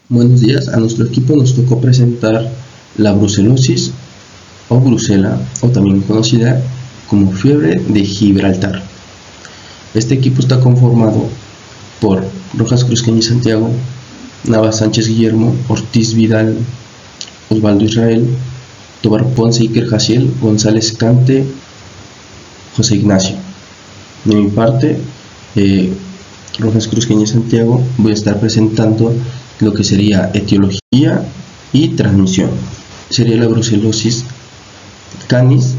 Buenos días, a nuestro equipo nos tocó presentar la brucelosis o brucela, o también conocida como fiebre de Gibraltar. Este equipo está conformado por Rojas Cruzqueña y Santiago, Navas Sánchez Guillermo, Ortiz Vidal, Osvaldo Israel, Tobar Ponce Iker Jaciel, González Cante, José Ignacio. De mi parte, Rojas Cruzqueña y Santiago, voy a estar presentando lo que sería etiología y transmisión. Sería la brucelosis canis,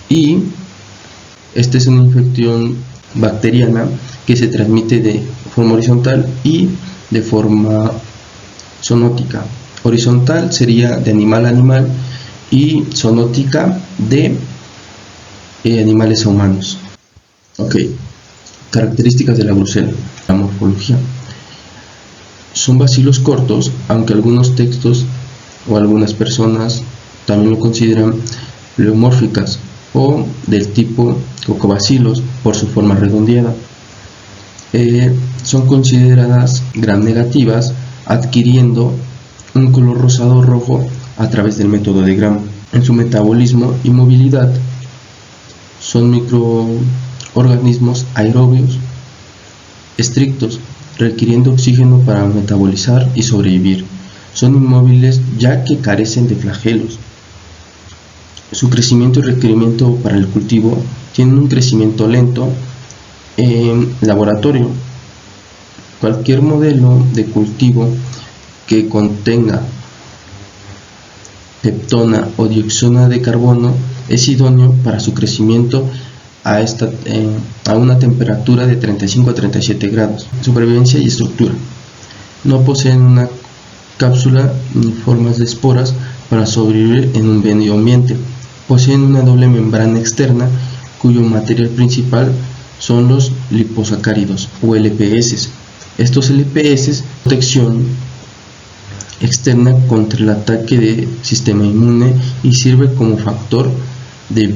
y esta es una infección bacteriana que se transmite de forma horizontal y de forma zoonótica. Horizontal sería de animal a animal y zoonótica de animales a humanos. Características de la brucela. La morfología. Son bacilos cortos, aunque algunos textos o algunas personas también lo consideran pleomórficas o del tipo cocobacilos por su forma redondeada. Son consideradas gram negativas, adquiriendo un color rosado rojo a través del método de Gram. En su metabolismo y movilidad son microorganismos aerobios estrictos, requiriendo oxígeno para metabolizar y sobrevivir. Son inmóviles ya que carecen de flagelos. Su crecimiento y requerimiento para el cultivo tienen un crecimiento lento en laboratorio. Cualquier modelo de cultivo que contenga peptona o dioxina de carbono es idóneo para su crecimiento a una temperatura de 35 a 37 grados. Supervivencia y estructura. No poseen una cápsula ni formas de esporas para sobrevivir en un medio ambiente. Poseen una doble membrana externa cuyo material principal son los liposacáridos o LPS. Estos LPS protección externa contra el ataque del sistema inmune y sirve como factor de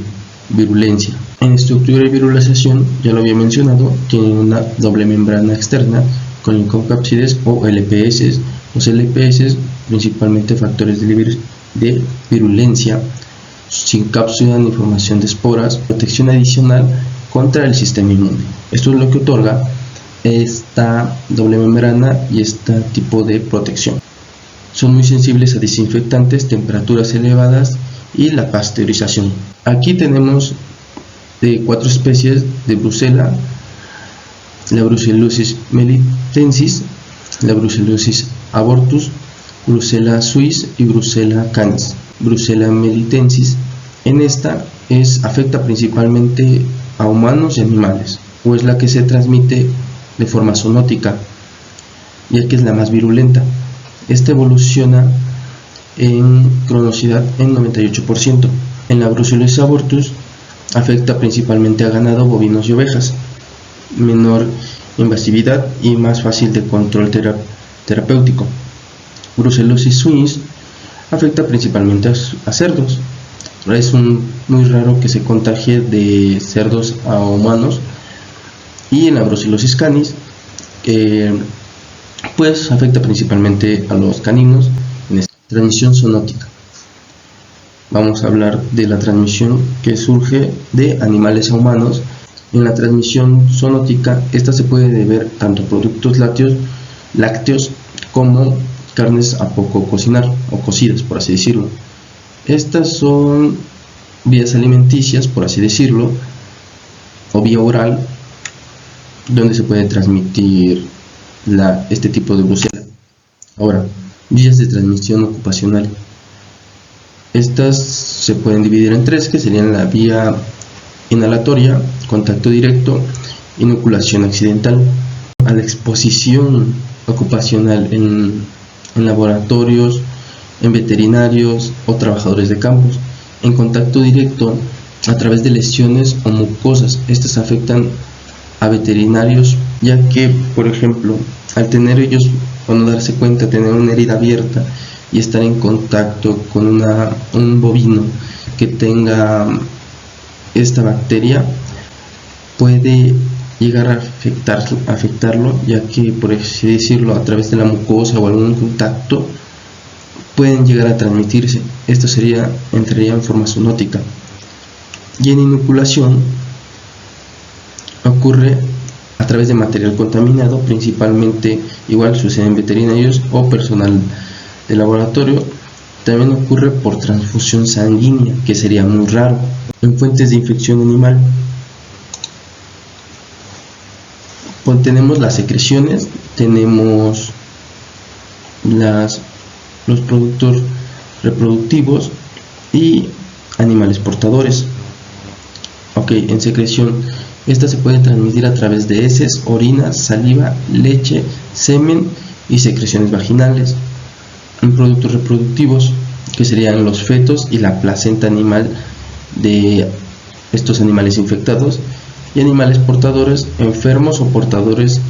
virulencia. En estructura y virulización, ya lo había mencionado, tienen una doble membrana externa con lincocápsides o LPS. Los LPS, principalmente factores de virulencia, sin cápsula ni formación de esporas, protección adicional contra el sistema inmune. Esto es lo que otorga esta doble membrana y este tipo de protección. Son muy sensibles a desinfectantes, temperaturas elevadas y la pasteurización. Aquí tenemos 4 especies de brucela: la brucellosis melitensis, la brucellosis abortus, brucella suis y brucella canis. Brucella melitensis, en esta afecta principalmente a humanos y animales, o es la que se transmite de forma zoonótica, ya que es la más virulenta. Esta evoluciona en cronosidad en 98%. En la brucellosis abortus afecta principalmente a ganado, bovinos y ovejas, menor invasividad y más fácil de control terapéutico. Brucellosis suis afecta principalmente a cerdos. Es muy raro que se contagie de cerdos a humanos. Y en la brucellosis canis pues afecta principalmente a los caninos. En esta transmisión zoonótica, vamos a hablar de la transmisión que surge de animales a humanos. En la transmisión zoonótica, esta se puede deber tanto a productos lácteos como carnes a poco cocinar o cocidas, por así decirlo. Estas son vías alimenticias, por así decirlo, o vía oral, donde se puede transmitir este tipo de brucela. Ahora, vías de transmisión ocupacional. Estas se pueden dividir en 3, que serían la vía inhalatoria, contacto directo, inoculación accidental. A la exposición ocupacional en laboratorios, en veterinarios o trabajadores de campos. En contacto directo, a través de lesiones o mucosas. Estas afectan a veterinarios, ya que, por ejemplo, al tener ellos o no darse cuenta, tener una herida abierta y estar en contacto con un bovino que tenga esta bacteria, puede llegar a afectarlo, ya que, por así decirlo, a través de la mucosa o algún contacto pueden llegar a transmitirse. Esto entraría en forma zoonótica. Y en inoculación ocurre a través de material contaminado, principalmente igual sucede en veterinarios o personal de laboratorio. También ocurre por transfusión sanguínea, que sería muy raro. En fuentes de infección animal, pues tenemos las secreciones, tenemos los productos reproductivos y animales portadores. En secreción, esta se puede transmitir a través de heces, orina, saliva, leche, semen y secreciones vaginales. En productos reproductivos, que serían los fetos y la placenta animal de estos animales infectados, y animales portadores enfermos o portadores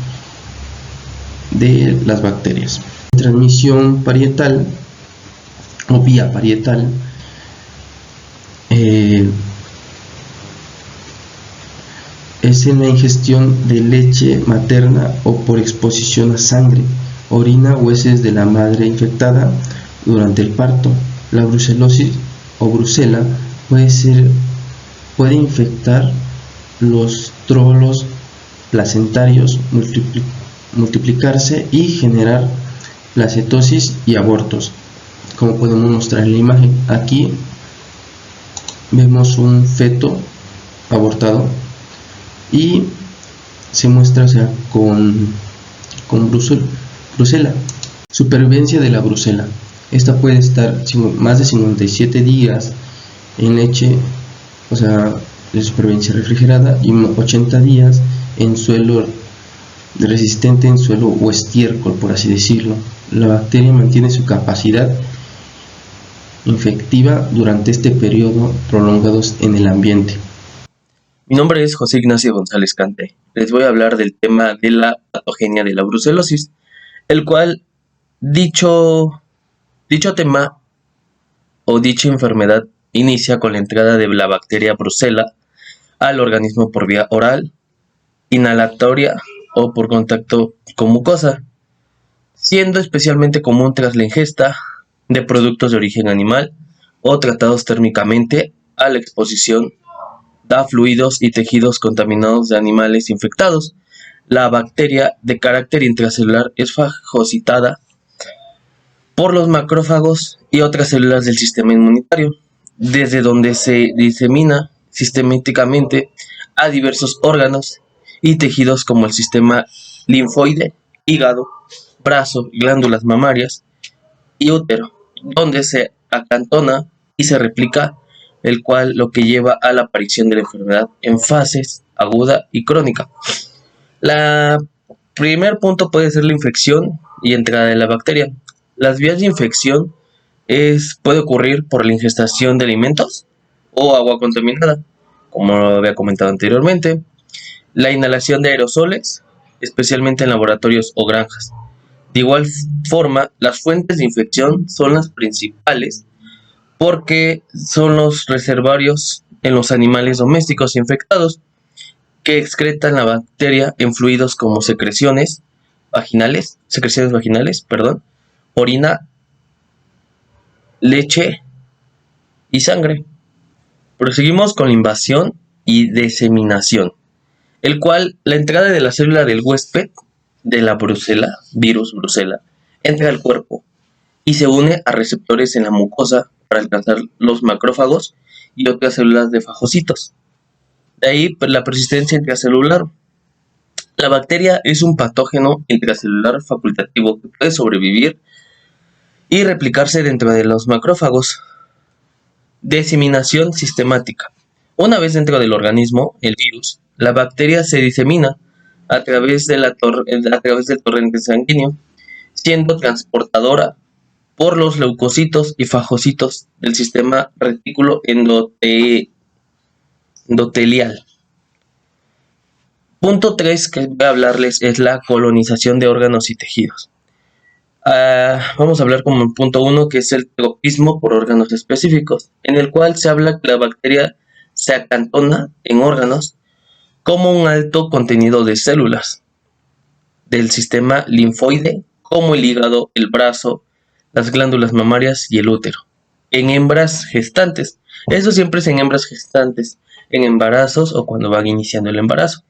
de las bacterias. Transmisión parietal o vía parietal es en la ingestión de leche materna o por exposición a sangre, orina o heces de la madre infectada durante el parto. La brucelosis o brucela puede infectar los tróbolos placentarios, multiplicarse y generar placetosis y abortos, como podemos mostrar en la imagen. Aquí vemos un feto abortado y se muestra, con brucela. Supervivencia de la brucela. Esta puede estar más de 57 días en leche, de supervivencia refrigerada, y 80 días en suelo resistente, en suelo o estiércol, por así decirlo. La bacteria mantiene su capacidad infectiva durante este periodo prolongado en el ambiente. Mi nombre es José Ignacio González Cante. Les voy a hablar del tema de la patogenia de la brucelosis, el cual dicho tema o dicha enfermedad inicia con la entrada de la bacteria Brucella al organismo por vía oral, inhalatoria o por contacto con mucosa, siendo especialmente común tras la ingesta de productos de origen animal o tratados térmicamente a la exposición a fluidos y tejidos contaminados de animales infectados. La bacteria de carácter intracelular es fagocitada por los macrófagos y otras células del sistema inmunitario, desde donde se disemina sistemáticamente a diversos órganos y tejidos como el sistema linfoide, hígado, brazo, glándulas mamarias y útero, donde se acantona y se replica, el cual lo que lleva a la aparición de la enfermedad en fases aguda y crónica. El primer punto puede ser la infección y entrada de la bacteria. Las vías de infección puede ocurrir por la ingestación de alimentos o agua contaminada, como lo había comentado anteriormente, la inhalación de aerosoles, especialmente en laboratorios o granjas. De igual forma, las fuentes de infección son las principales porque son los reservorios en los animales domésticos infectados que excretan la bacteria en fluidos como secreciones vaginales, orina, leche y sangre. Proseguimos con la invasión y diseminación, el cual la entrada de la célula del huésped de la virus Brucella, entra al cuerpo y se une a receptores en la mucosa para alcanzar los macrófagos y otras células de fagocitos. De ahí la persistencia intracelular. La bacteria es un patógeno intracelular facultativo que puede sobrevivir y replicarse dentro de los macrófagos. Diseminación sistemática. Una vez dentro del organismo, el virus, la bacteria se disemina a través del torrente sanguíneo, siendo transportadora por los leucocitos y fagocitos del sistema retículo endotelial. Punto 3 que voy a hablarles es la colonización de órganos y tejidos. Vamos a hablar como el punto 1, que es el tropismo por órganos específicos, en el cual se habla que la bacteria se acantona en órganos como un alto contenido de células del sistema linfoide, como el hígado, el brazo, las glándulas mamarias y el útero. En hembras gestantes, eso siempre es en hembras gestantes, en embarazos o cuando van iniciando el embarazo.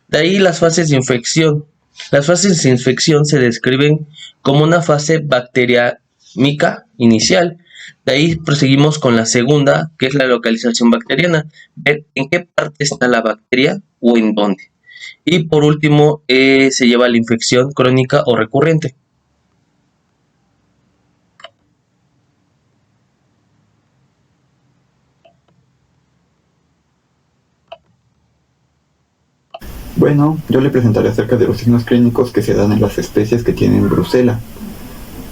De ahí las fases de infección. Las fases de infección se describen como una fase bacteriámica inicial. De ahí proseguimos con la segunda, que es la localización bacteriana, ver en qué parte está la bacteria o en dónde. Y por último, se lleva la infección crónica o recurrente. Bueno, yo le presentaré acerca de los signos clínicos que se dan en las especies que tienen brucela.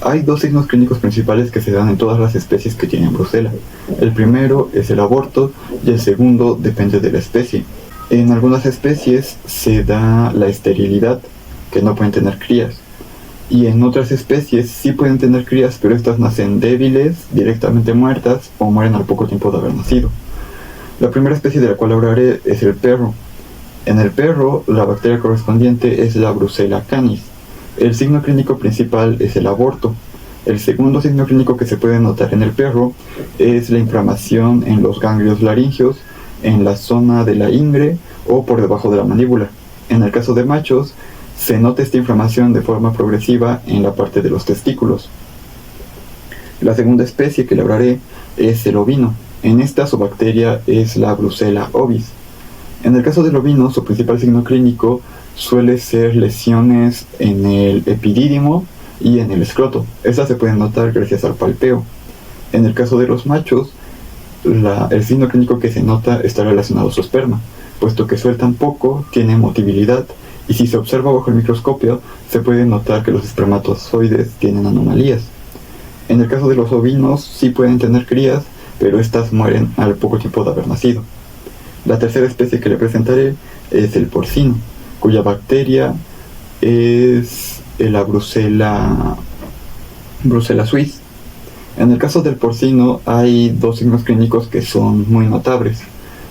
Hay dos signos clínicos principales que se dan en todas las especies que tienen brucela. El primero es el aborto y el segundo depende de la especie. En algunas especies se da la esterilidad, que no pueden tener crías. Y en otras especies sí pueden tener crías, pero estas nacen débiles, directamente muertas o mueren al poco tiempo de haber nacido. La primera especie de la cual hablaré es el perro. En el perro, la bacteria correspondiente es la Brucella canis. El signo clínico principal es el aborto. El segundo signo clínico que se puede notar en el perro es la inflamación en los ganglios laringeos, en la zona de la ingle o por debajo de la mandíbula. En el caso de machos, se nota esta inflamación de forma progresiva en la parte de los testículos. La segunda especie que le hablaré es el ovino. En esta su bacteria es la Brucella ovis. En el caso del ovino, su principal signo clínico suele ser lesiones en el epidídimo y en el escroto. Estas se pueden notar gracias al palpeo. En el caso de los machos, el signo clínico que se nota está relacionado a su esperma, puesto que sueltan poco, tienen motilidad, y si se observa bajo el microscopio, se puede notar que los espermatozoides tienen anomalías. En el caso de los ovinos, sí pueden tener crías, pero estas mueren al poco tiempo de haber nacido. La tercera especie que le presentaré es el porcino, cuya bacteria es la Brucella suis. En el caso del porcino hay dos signos clínicos que son muy notables.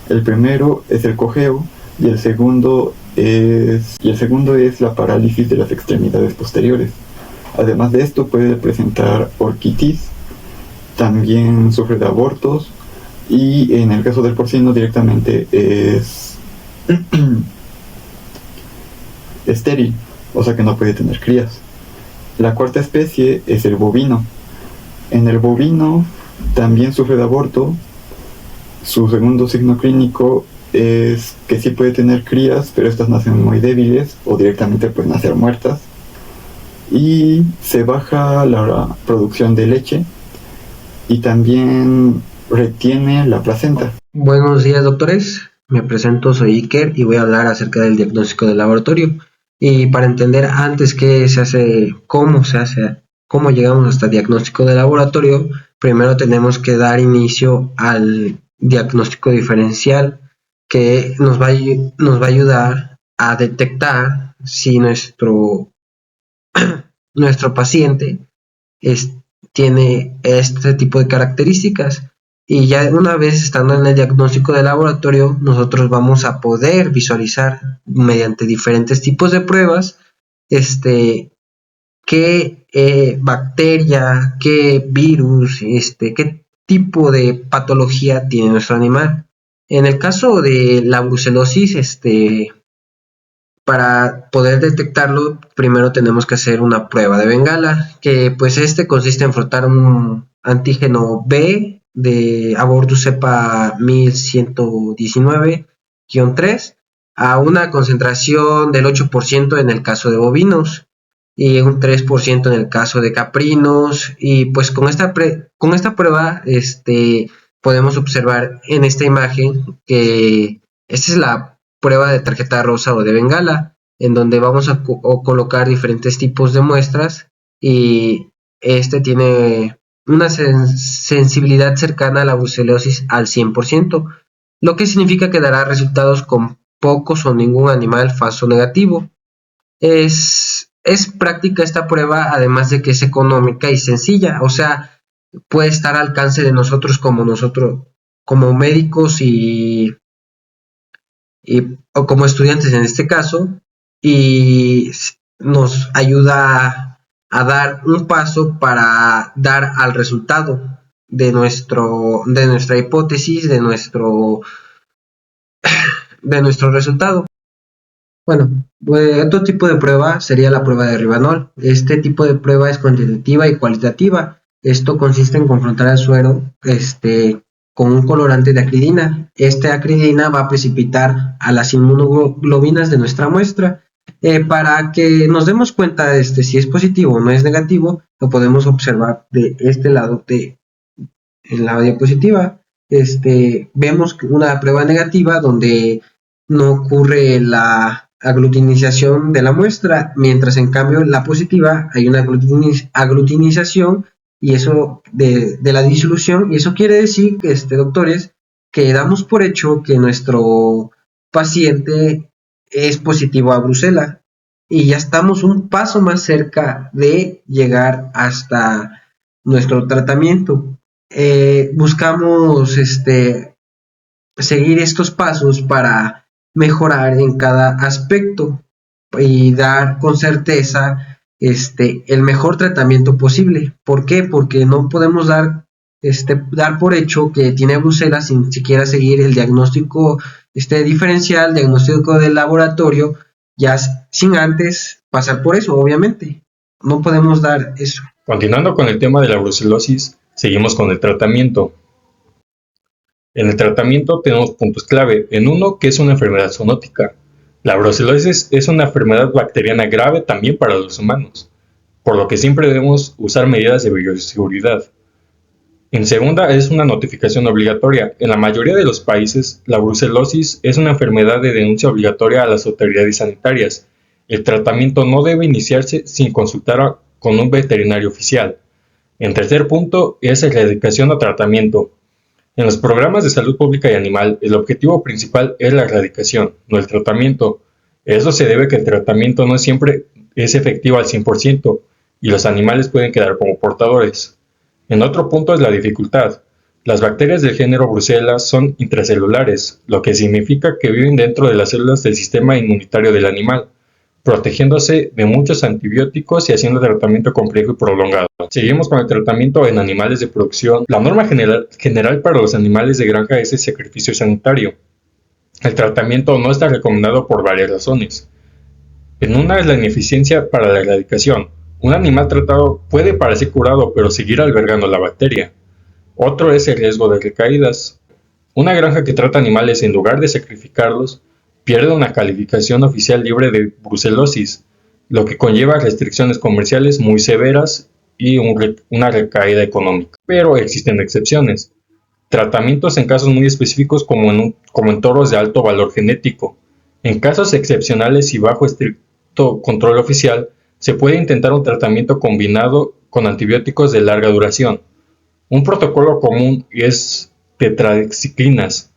El primero es el cojeo y el segundo es la parálisis de las extremidades posteriores. Además de esto puede presentar orquitis, también sufre de abortos y en el caso del porcino directamente es estéril, o sea que no puede tener crías. La cuarta especie es el bovino. En el bovino también sufre de aborto. Su segundo signo clínico es que sí puede tener crías, pero estas nacen muy débiles o directamente pueden nacer muertas. Y se baja la producción de leche y también retiene la placenta. Buenos días, doctores. Me presento, soy Iker y voy a hablar acerca del diagnóstico del laboratorio. Y para entender antes qué se hace, cómo llegamos hasta el diagnóstico de laboratorio, primero tenemos que dar inicio al diagnóstico diferencial que nos va a ayudar a detectar si nuestro paciente tiene este tipo de características. Y ya una vez estando en el diagnóstico de laboratorio, nosotros vamos a poder visualizar mediante diferentes tipos de pruebas qué bacteria, qué virus, qué tipo de patología tiene nuestro animal. En el caso de la brucelosis, para poder detectarlo, primero tenemos que hacer una prueba de Bengala, que pues consiste en frotar un antígeno B de abortus cepa 1119-3 a una concentración del 8% en el caso de bovinos y un 3% en el caso de caprinos. Y pues con esta prueba podemos observar en esta imagen que esta es la prueba de tarjeta rosa o de Bengala, en donde vamos a colocar diferentes tipos de muestras y tiene una sensibilidad cercana a la brucelosis al 100%, lo que significa que dará resultados con pocos o ningún animal falso negativo. Es práctica esta prueba, además de que es económica y sencilla, o sea, puede estar al alcance de nosotros como médicos y o como estudiantes en este caso, y nos ayuda a dar un paso para dar al resultado de nuestra hipótesis, de nuestro resultado. Bueno, otro tipo de prueba sería la prueba de Rivanol. Este tipo de prueba es cuantitativa y cualitativa. Esto consiste en confrontar al suero con un colorante de acridina. Esta acridina va a precipitar a las inmunoglobinas de nuestra muestra. Para que nos demos cuenta si es positivo o no es negativo, lo podemos observar de este lado en la diapositiva. Vemos una prueba negativa donde no ocurre la aglutinización de la muestra, mientras en cambio la positiva hay una aglutinización y eso de la disolución, y eso quiere decir, doctores, que damos por hecho que nuestro paciente es positivo a Brucela y ya estamos un paso más cerca de llegar hasta nuestro tratamiento. Buscamos seguir estos pasos para mejorar en cada aspecto y dar con certeza el mejor tratamiento posible. ¿Por qué? Porque no podemos dar por hecho que tiene Brucela sin siquiera seguir el diagnóstico diferencial, diagnóstico del laboratorio, ya sin antes pasar por eso, obviamente. No podemos dar eso. Continuando con el tema de la brucelosis, seguimos con el tratamiento. En el tratamiento tenemos puntos clave. En uno, que es una enfermedad zoonótica. La brucelosis es una enfermedad bacteriana grave también para los humanos, por lo que siempre debemos usar medidas de bioseguridad. En segunda, es una notificación obligatoria. En la mayoría de los países, la brucelosis es una enfermedad de denuncia obligatoria a las autoridades sanitarias. El tratamiento no debe iniciarse sin consultar con un veterinario oficial. En tercer punto, es erradicación o tratamiento. En los programas de salud pública y animal, el objetivo principal es la erradicación, no el tratamiento. Eso se debe a que el tratamiento no siempre es efectivo al 100% y los animales pueden quedar como portadores. En otro punto es la dificultad. Las bacterias del género Brucella son intracelulares, lo que significa que viven dentro de las células del sistema inmunitario del animal, protegiéndose de muchos antibióticos y haciendo el tratamiento complejo y prolongado. Seguimos con el tratamiento en animales de producción. La norma general para los animales de granja es el sacrificio sanitario. El tratamiento no está recomendado por varias razones. En una es la ineficiencia para la erradicación. Un animal tratado puede parecer curado, pero seguir albergando la bacteria. Otro es el riesgo de recaídas. Una granja que trata animales en lugar de sacrificarlos pierde una calificación oficial libre de brucelosis, lo que conlleva restricciones comerciales muy severas y una recaída económica. Pero existen excepciones. Tratamientos en casos muy específicos como en toros de alto valor genético. En casos excepcionales y bajo estricto control oficial, se puede intentar un tratamiento combinado con antibióticos de larga duración. Un protocolo común es tetraciclinas,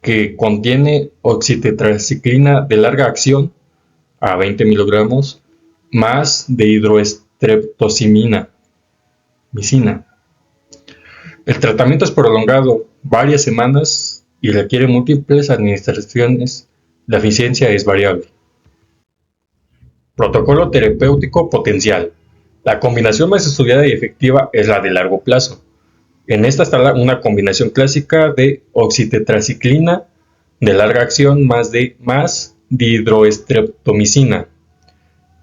que contiene oxitetraciclina de larga acción a 20 miligramos más de hidroestreptosimina. El tratamiento es prolongado varias semanas y requiere múltiples administraciones. La eficiencia es variable. Protocolo terapéutico potencial. La combinación más estudiada y efectiva es la de largo plazo. En esta está una combinación clásica de oxitetraciclina de larga acción más dihidroestreptomicina.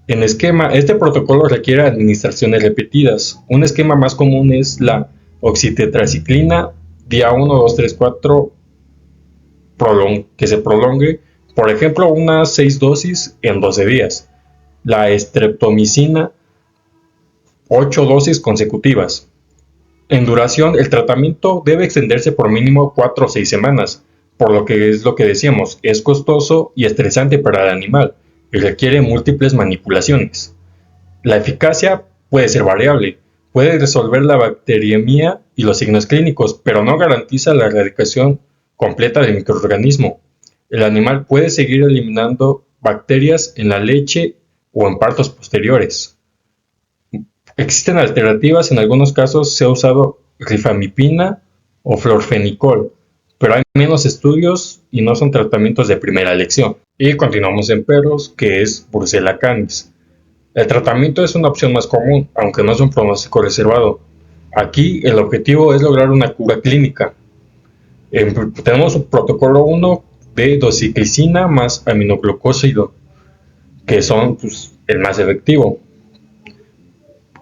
En esquema, este protocolo requiere administraciones repetidas. Un esquema más común es la oxitetraciclina día 1, 2, 3, 4 que se prolongue, por ejemplo, unas 6 dosis en 12 días. La estreptomicina, 8 dosis consecutivas. En duración, el tratamiento debe extenderse por mínimo 4 o 6 semanas, por lo que es lo que decíamos, es costoso y estresante para el animal y requiere múltiples manipulaciones. La eficacia puede ser variable, puede resolver la bacteriemia y los signos clínicos, pero no garantiza la erradicación completa del microorganismo. El animal puede seguir eliminando bacterias en la leche o en partos posteriores. Existen alternativas, en algunos casos se ha usado rifamipina o florfenicol, pero hay menos estudios y no son tratamientos de primera elección. Y continuamos en perros, que es Brucella canis. El tratamiento es una opción más común, aunque no es un pronóstico reservado. Aquí el objetivo es lograr una cura clínica. Tenemos un protocolo 1 de doxiciclina más aminoglucósido, que son el más efectivo.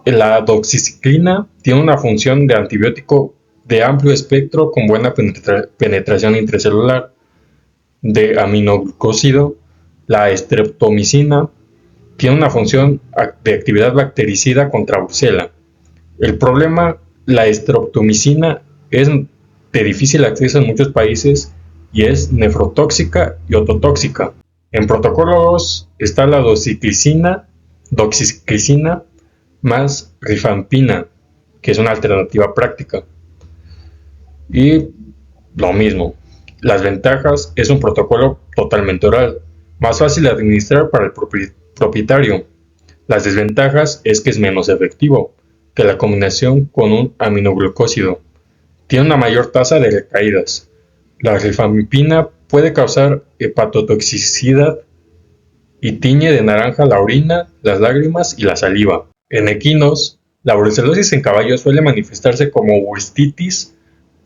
La doxiciclina tiene una función de antibiótico de amplio espectro con buena penetración intracelular. De aminoglucósido, la streptomicina tiene una función de actividad bactericida contra Brucella. El problema, la streptomicina es de difícil acceso en muchos países y es nefrotóxica y ototóxica. En protocolos está la doxiciclina más rifampina, que es una alternativa práctica. Y lo mismo, las ventajas es un protocolo totalmente oral, más fácil de administrar para el propietario. Las desventajas es que es menos efectivo que la combinación con un aminoglucósido. Tiene una mayor tasa de recaídas. La rifampicina puede causar hepatotoxicidad y tiñe de naranja la orina, las lágrimas y la saliva. En equinos, la brucelosis en caballos suele manifestarse como bursitis,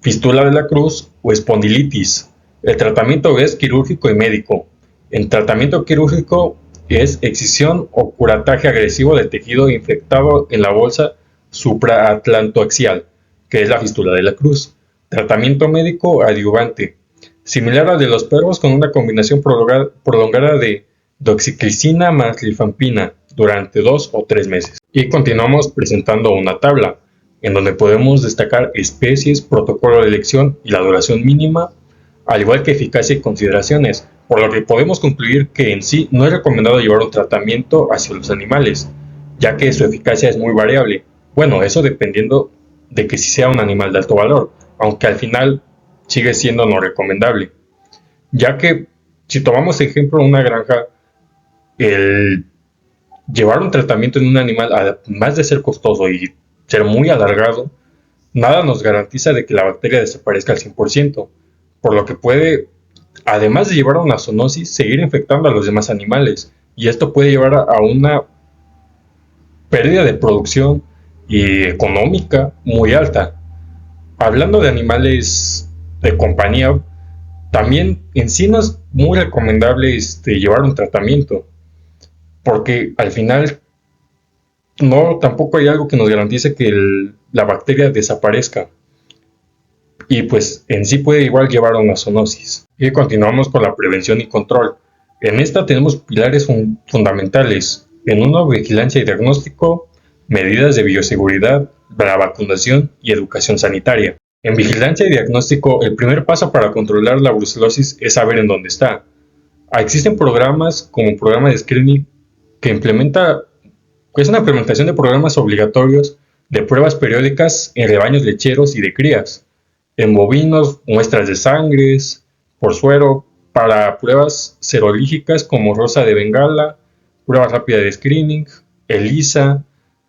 fístula de la cruz o espondilitis. El tratamiento es quirúrgico y médico. En tratamiento quirúrgico es excisión o curataje agresivo del tejido infectado en la bolsa supraatlantoaxial, que es la fístula de la cruz. Tratamiento médico adyuvante, similar al de los perros con una combinación prolongada de doxiciclina más rifampicina durante 2 o 3 meses. Y continuamos presentando una tabla en donde podemos destacar especies, protocolo de elección y la duración mínima, al igual que eficacia y consideraciones, por lo que podemos concluir que en sí no es recomendado llevar un tratamiento hacia los animales, ya que su eficacia es muy variable. Bueno, eso dependiendo de que si sea un animal de alto valor, aunque al final sigue siendo no recomendable, ya que si tomamos ejemplo una granja, el llevar un tratamiento en un animal, además de ser costoso y ser muy alargado, nada nos garantiza de que la bacteria desaparezca al 100%, por lo que puede, además de llevar a una zoonosis, seguir infectando a los demás animales, y esto puede llevar a una pérdida de producción y económica muy alta. Hablando de animales de compañía, también en sí no es muy recomendable llevar un tratamiento, porque al final tampoco hay algo que nos garantice que la bacteria desaparezca, y pues en sí puede igual llevar a una zoonosis. Y continuamos con la prevención y control. En esta tenemos pilares fundamentales. En uno, vigilancia y diagnóstico, medidas de bioseguridad, la vacunación y educación sanitaria. En vigilancia y diagnóstico, el primer paso para controlar la brucelosis es saber en dónde está. Existen programas como el programa de screening que es una implementación de programas obligatorios de pruebas periódicas en rebaños lecheros y de crías, en bovinos, muestras de sangre, por suero, para pruebas serológicas como rosa de Bengala, prueba rápida de screening, ELISA,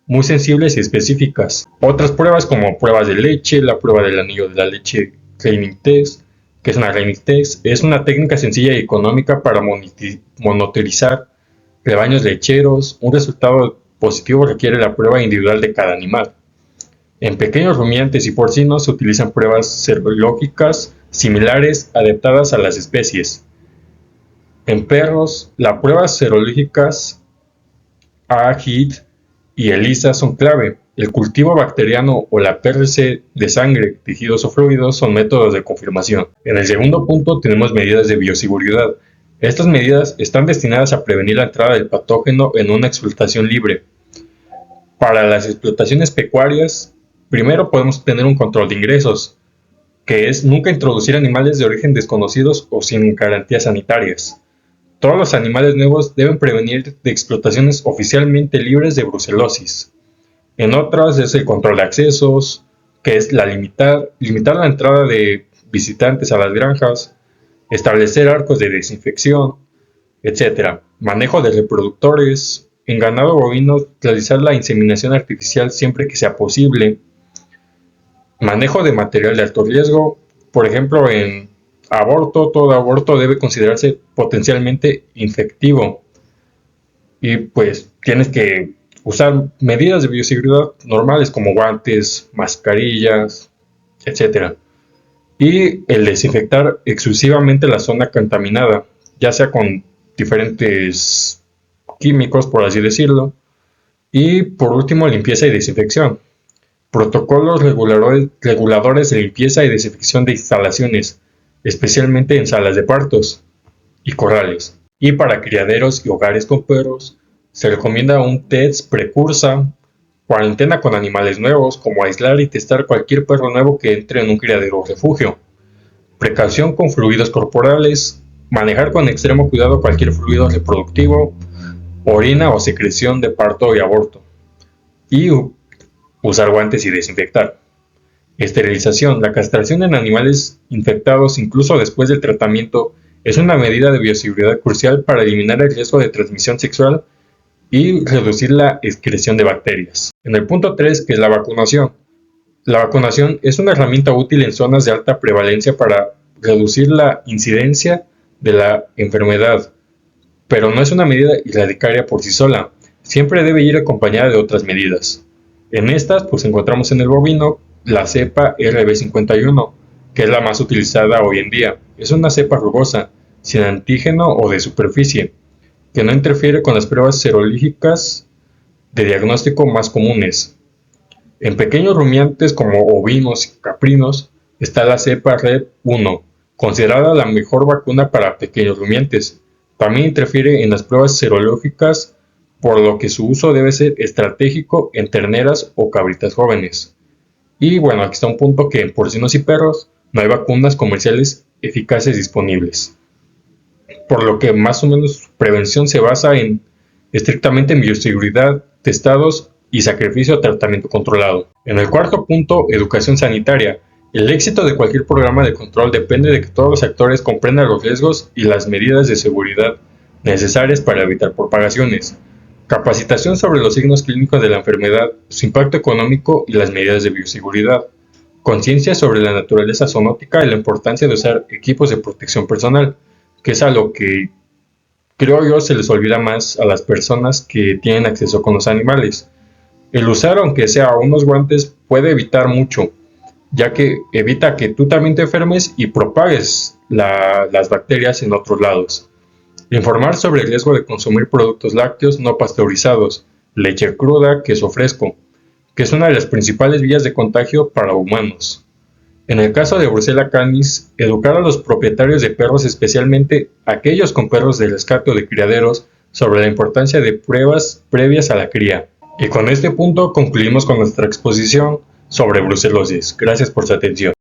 muy sensibles y específicas. Otras pruebas como pruebas de leche, la prueba del anillo de la leche Reining Test, que es una Reining Test, es una técnica sencilla y económica para monitorizar rebaños lecheros. Un resultado positivo requiere la prueba individual de cada animal. En pequeños rumiantes y porcinos se utilizan pruebas serológicas similares adaptadas a las especies. En perros, las pruebas serológicas AHID y ELISA son clave. El cultivo bacteriano o la PRC de sangre, tejidos o fluidos son métodos de confirmación. En el segundo punto tenemos medidas de bioseguridad. Estas medidas están destinadas a prevenir la entrada del patógeno en una explotación libre. Para las explotaciones pecuarias, primero podemos tener un control de ingresos, que es nunca introducir animales de origen desconocidos o sin garantías sanitarias. Todos los animales nuevos deben prevenir de explotaciones oficialmente libres de brucelosis. En otras es el control de accesos, que es limitar la entrada de visitantes a las granjas, establecer arcos de desinfección, etc. Manejo de reproductores. En ganado bovino, realizar la inseminación artificial siempre que sea posible. Manejo de material de alto riesgo. Por ejemplo, en todo aborto debe considerarse potencialmente infectivo. Y pues tienes que usar medidas de bioseguridad normales como guantes, mascarillas, etc. Y el desinfectar exclusivamente la zona contaminada, ya sea con diferentes químicos, por así decirlo. Y por último, limpieza y desinfección. Protocolos reguladores de limpieza y desinfección de instalaciones, especialmente en salas de partos y corrales. Y para criaderos y hogares con perros, se recomienda un test precursa, cuarentena con animales nuevos, como aislar y testar cualquier perro nuevo que entre en un criadero o refugio. Precaución con fluidos corporales, manejar con extremo cuidado cualquier fluido reproductivo, orina o secreción de parto y aborto. Y usar guantes y desinfectar. Esterilización. La castración en animales infectados, incluso después del tratamiento, es una medida de bioseguridad crucial para eliminar el riesgo de transmisión sexual y reducir la excreción de bacterias. En el punto 3, que es la vacunación. La vacunación es una herramienta útil en zonas de alta prevalencia para reducir la incidencia de la enfermedad, pero no es una medida erradicaria por sí sola. Siempre debe ir acompañada de otras medidas. En estas, pues encontramos en el bovino la cepa RB51, que es la más utilizada hoy en día. Es una cepa rugosa, sin antígeno o de superficie, que no interfiere con las pruebas serológicas de diagnóstico más comunes. En pequeños rumiantes como ovinos y caprinos está la cepa RED1, considerada la mejor vacuna para pequeños rumiantes. También interfiere en las pruebas serológicas, por lo que su uso debe ser estratégico en terneras o cabritas jóvenes. Y bueno, aquí está un punto que en porcinos y perros no hay vacunas comerciales eficaces disponibles, por lo que más o menos su prevención se basa estrictamente en bioseguridad, testados y sacrificio a tratamiento controlado. En el cuarto punto, educación sanitaria. El éxito de cualquier programa de control depende de que todos los actores comprendan los riesgos y las medidas de seguridad necesarias para evitar propagaciones. Capacitación sobre los signos clínicos de la enfermedad, su impacto económico y las medidas de bioseguridad. Conciencia sobre la naturaleza zoonótica y la importancia de usar equipos de protección personal, que es a lo que creo yo se les olvida más a las personas que tienen acceso con los animales. El usar, aunque sea unos guantes, puede evitar mucho, ya que evita que tú también te enfermes y propagues las bacterias en otros lados. Informar sobre el riesgo de consumir productos lácteos no pasteurizados, leche cruda, queso fresco, que es una de las principales vías de contagio para humanos. En el caso de Brucella canis, educar a los propietarios de perros, especialmente aquellos con perros de rescate o de criaderos, sobre la importancia de pruebas previas a la cría. Y con este punto concluimos con nuestra exposición sobre brucelosis. Gracias por su atención.